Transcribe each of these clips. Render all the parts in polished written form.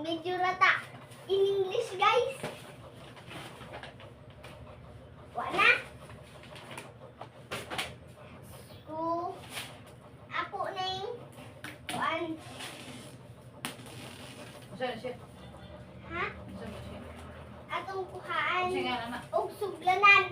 medyo rata in English, guys. Wala. So, ako na yung kuan. Saan siya? Ha? Saan siya? Atong kuhaan Sige nga, anak. og suglanan.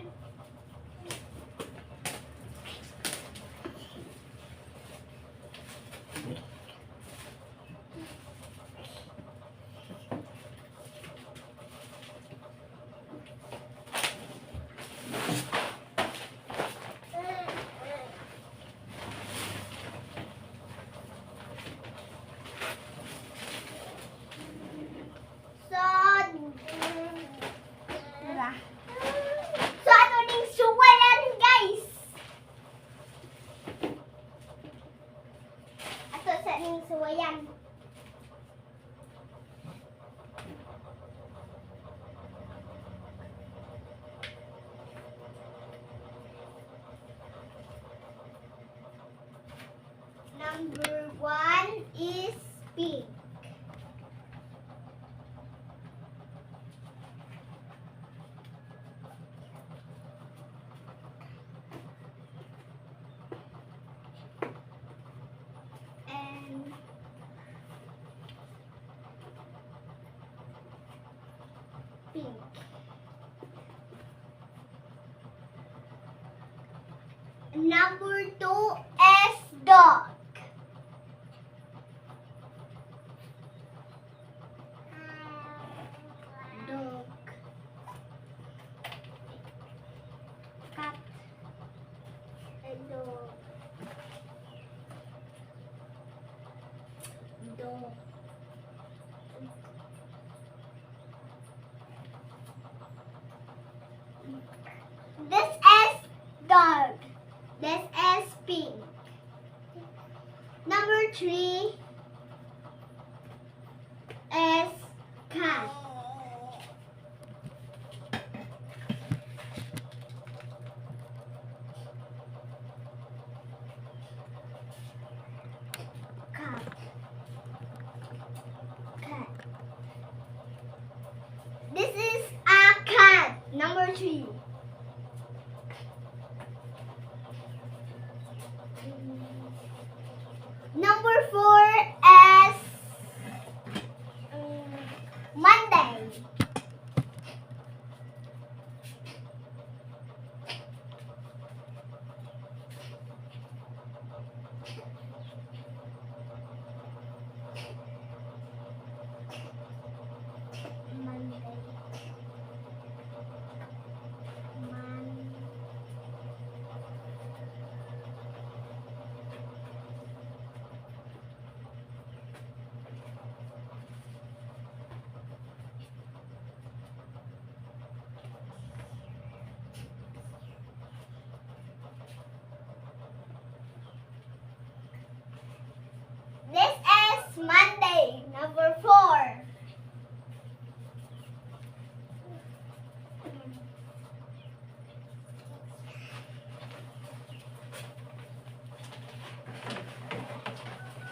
So, ano ning suwayan, guys? Ato sa ning suwayan. Number 1 is pink. And pink. Number 2 is dog. Dog. Cat. Dog. Dog. This is dog. This is pink. Number 3 is cat. Cat. Cat. This is a cat. Number 3. Number 4 is Monday. Monday. This is Monday, number 4.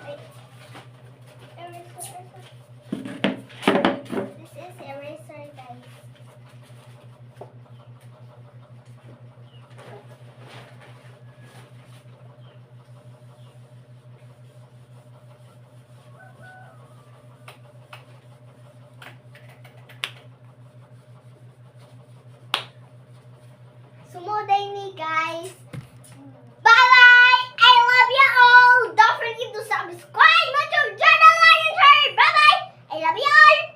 Wait. Eraser. This is eraser, guys. Sumuday ni guys. Bye-bye! I love you all! Don't forget to subscribe my YouTube channel, like and share. Bye-bye! I love you all!